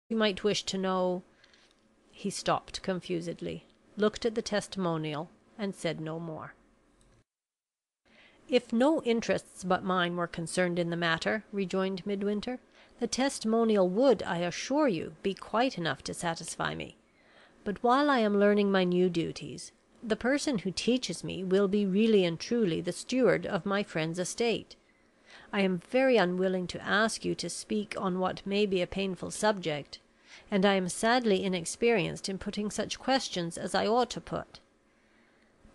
You might wish to know..." He stopped confusedly, looked at the testimonial, and said no more. "If no interests but mine were concerned in the matter," rejoined Midwinter, "the testimonial would, I assure you, be quite enough to satisfy me. But while I am learning my new duties, the person who teaches me will be really and truly the steward of my friend's estate. I am very unwilling to ask you to speak on what may be a painful subject, and I am sadly inexperienced in putting such questions as I ought to put.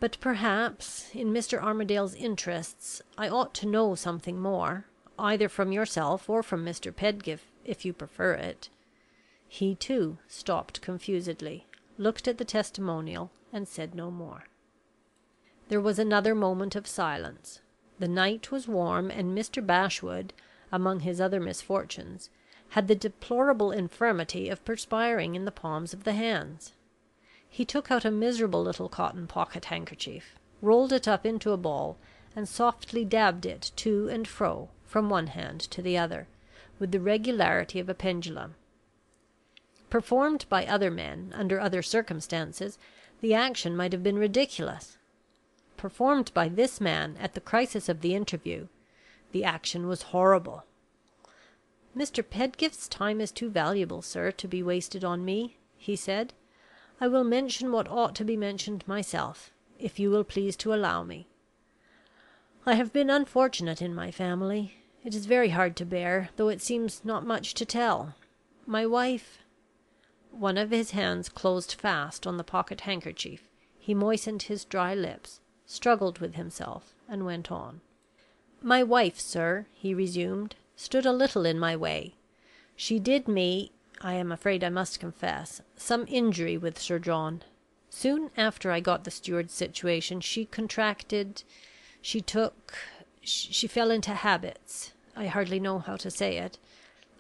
But perhaps, in Mr. Armadale's interests, I ought to know something more, either from yourself or from Mr. Pedgift, if you prefer it." He, too, stopped confusedly, looked at the testimonial, and said no more. There was another moment of silence. The night was warm, and Mr. Bashwood, among his other misfortunes, had the deplorable infirmity of perspiring in the palms of the hands. He took out a miserable little cotton pocket handkerchief, rolled it up into a ball, and softly dabbed it to and fro, from one hand to the other, with the regularity of a pendulum. Performed by other men, under other circumstances, the action might have been ridiculous. Performed by this man at the crisis of the interview, the action was horrible. "Mr. Pedgift's time is too valuable, sir, to be wasted on me," he said. "I will mention what ought to be mentioned myself, if you will please to allow me. I have been unfortunate in my family. It is very hard to bear, though it seems not much to tell. My wife..." One of his hands closed fast on the pocket handkerchief. He moistened his dry lips, struggled with himself, and went on. "My wife, sir," he resumed, "stood a little in my way. She did me, I am afraid I must confess, some injury with Sir John. Soon after I got the steward's situation, she fell into habits, I hardly know how to say it,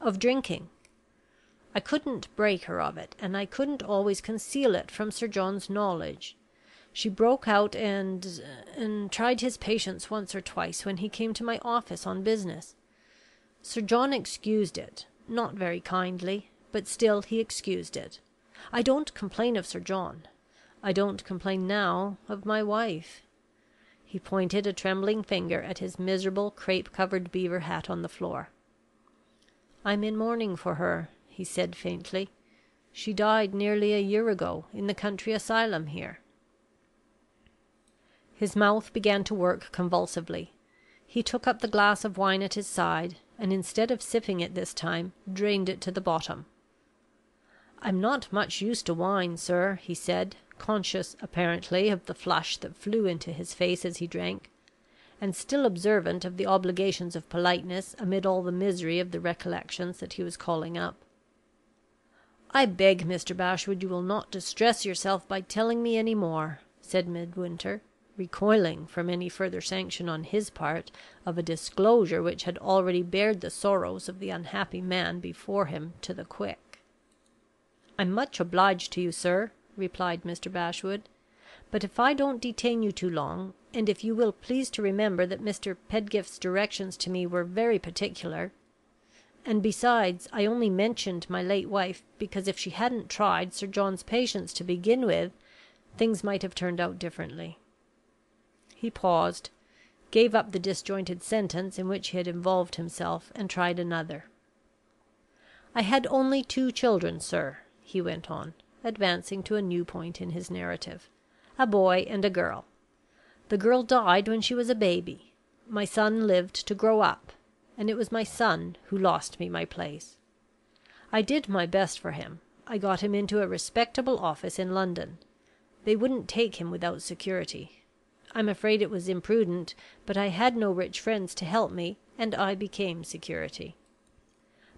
of drinking. I couldn't break her of it, and I couldn't always conceal it from Sir John's knowledge. She broke out and tried his patience once or twice when he came to my office on business. Sir John excused it, not very kindly, but still he excused it. I don't complain of Sir John. I don't complain now of my wife." He pointed a trembling finger at his miserable crape-covered beaver hat on the floor. "I'm in mourning for her," he said faintly. "She died nearly a year ago, in the country asylum here." His mouth began to work convulsively. He took up the glass of wine at his side, and instead of sipping it this time, drained it to the bottom. "I'm not much used to wine, sir," he said, conscious apparently of the flush that flew into his face as he drank, and still observant of the obligations of politeness amid all the misery of the recollections that he was calling up. "I beg, Mr. Bashwood, you will not distress yourself by telling me any more," said Midwinter, recoiling from any further sanction on his part of a disclosure which had already bared the sorrows of the unhappy man before him to the quick. "I'm much obliged to you, sir," replied Mr. Bashwood. "But if I don't detain you too long, and if you will please to remember that Mr. Pedgift's directions to me were very particular, and besides, I only mentioned my late wife because if she hadn't tried Sir John's patience to begin with, things might have turned out differently." He paused, gave up the disjointed sentence in which he had involved himself, and tried another. "I had only 2 children, sir," he went on, advancing to a new point in his narrative, "a boy and a girl. The girl died when she was a baby. My son lived to grow up, and it was my son who lost me my place. I did my best for him. I got him into a respectable office in London. They wouldn't take him without security. I'm afraid it was imprudent, but I had no rich friends to help me, and I became security.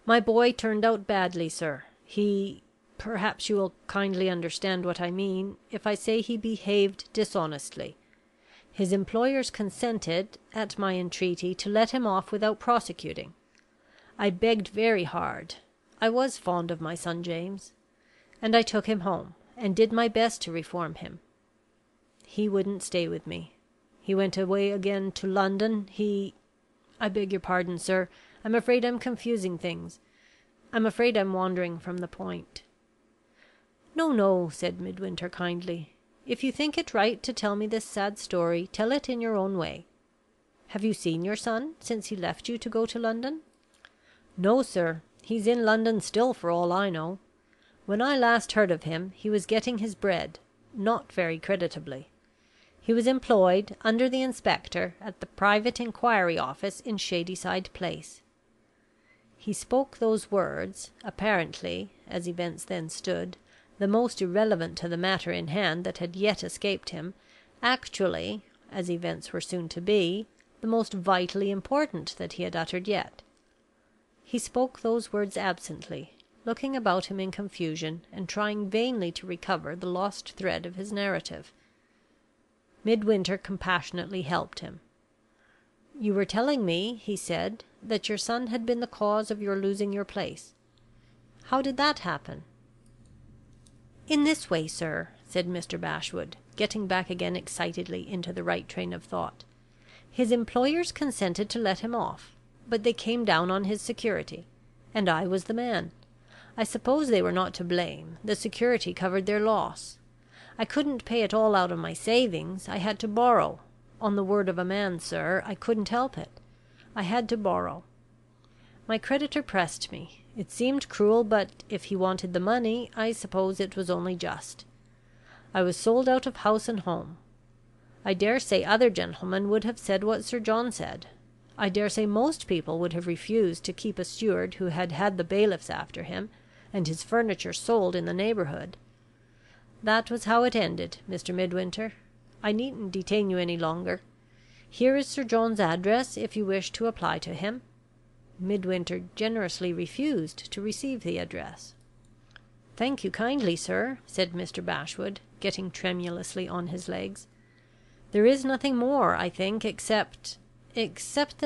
My boy turned out badly, sir. Perhaps you will kindly understand what I mean, if I say he behaved dishonestly. His employers consented, at my entreaty, to let him off without prosecuting. I begged very hard. I was fond of my son James, and I took him home, and did my best to reform him. He wouldn't stay with me. He went away again to London. I beg your pardon, sir. I'm afraid I'm confusing things. I'm afraid I'm wandering from the point." "No, no," said Midwinter, kindly. "If you think it right to tell me this sad story, tell it in your own way. Have you seen your son since he left you to go to London?" "No, sir. He's in London still, for all I know. When I last heard of him, he was getting his bread, not very creditably. He was employed, under the inspector, at the Private Inquiry Office in Shadyside Place." He spoke those words, apparently, as events then stood, the most irrelevant to the matter in hand that had yet escaped him, actually, as events were soon to be, the most vitally important that he had uttered yet. He spoke those words absently, looking about him in confusion, and trying vainly to recover the lost thread of his narrative. Midwinter compassionately helped him. "You were telling me," he said, "that your son had been the cause of your losing your place. How did that happen?" "In this way, sir," said Mr. Bashwood, getting back again excitedly into the right train of thought. "His employers consented to let him off, but they came down on his security, and I was the man. I suppose they were not to blame; the security covered their loss. I couldn't pay it all out of my savings. I had to borrow. On the word of a man, sir, I couldn't help it. I had to borrow. My creditor pressed me. It seemed cruel, but if he wanted the money, I suppose it was only just. I was sold out of house and home. I dare say other gentlemen would have said what Sir John said. I dare say most people would have refused to keep a steward who had had the bailiffs after him, and his furniture sold in the neighbourhood. That was how it ended, Mr. Midwinter. I needn't detain you any longer. Here is Sir John's address, if you wish to apply to him." Midwinter generously refused to receive the address. "Thank you kindly, sir," said Mr. Bashwood, getting tremulously on his legs. "There is nothing more, I think, except that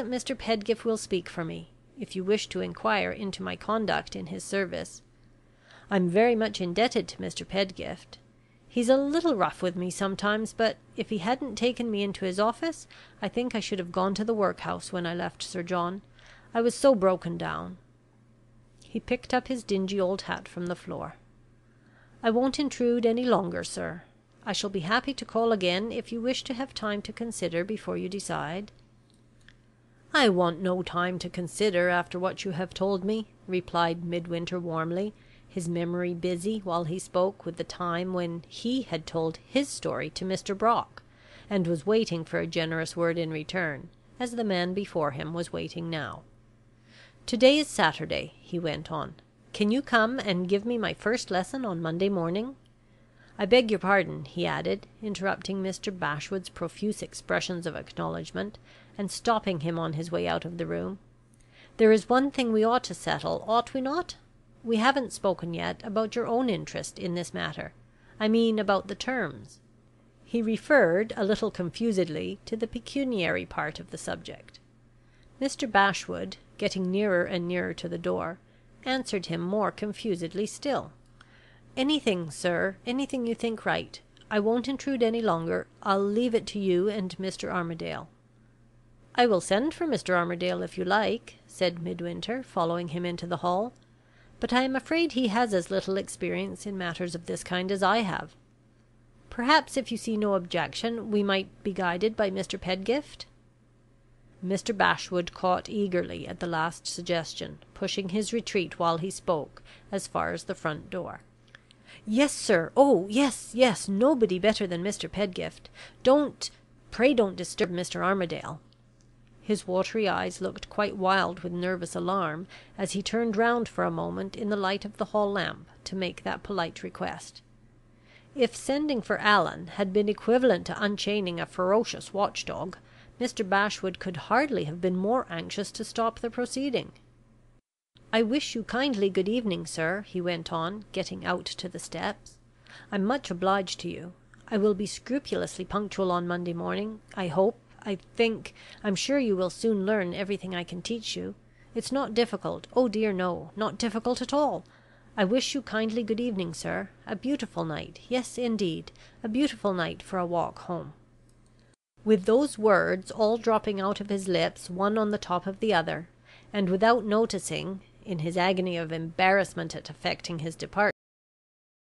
Mr. Pedgift will speak for me, if you wish to inquire into my conduct in his service. I'm very much indebted to Mr. Pedgift. He's a little rough with me sometimes, but if he hadn't taken me into his office, I think I should have gone to the workhouse when I left Sir John. I was so broken down." He picked up his dingy old hat from the floor. "I won't intrude any longer, sir. I shall be happy to call again if you wish to have time to consider before you decide." "I want no time to consider after what you have told me," replied Midwinter warmly, his memory busy, while he spoke, with the time when he had told his story to Mr. Brock, and was waiting for a generous word in return, as the man before him was waiting now. "To day is Saturday," he went on. "Can you come and give me my first lesson on Monday morning? I beg your pardon," he added, interrupting Mr. Bashwood's profuse expressions of acknowledgment, and stopping him on his way out of the room. "There is one thing we ought to settle, ought we not? We haven't spoken yet about your own interest in this matter. I mean about the terms." He referred, a little confusedly, to the pecuniary part of the subject. Mr. Bashwood, getting nearer and nearer to the door, answered him more confusedly still. "Anything, sir, anything you think right. I won't intrude any longer. I'll leave it to you and Mr. Armadale." "I will send for Mr. Armadale if you like," said Midwinter, following him into the hall. "But I am afraid he has as little experience in matters of this kind as I have. Perhaps, if you see no objection, we might be guided by Mr. Pedgift?" Mr. Bashwood caught eagerly at the last suggestion, pushing his retreat while he spoke as far as the front door. "Yes, sir. Oh, yes, yes. Nobody better than Mr. Pedgift. Pray don't disturb Mr. Armadale." His watery eyes looked quite wild with nervous alarm, as he turned round for a moment in the light of the hall lamp to make that polite request. If sending for Allan had been equivalent to unchaining a ferocious watchdog, Mr. Bashwood could hardly have been more anxious to stop the proceeding. "I wish you kindly good evening, sir," he went on, getting out to the steps. "I'm much obliged to you. I will be scrupulously punctual on Monday morning. I'm sure you will soon learn everything I can teach you. It's not difficult. Oh dear, no, not difficult at all. I wish you kindly good evening, sir. A beautiful night, yes, indeed, a beautiful night for a walk home." With those words all dropping out of his lips one on the top of the other, and without noticing, in his agony of embarrassment at effecting his departure.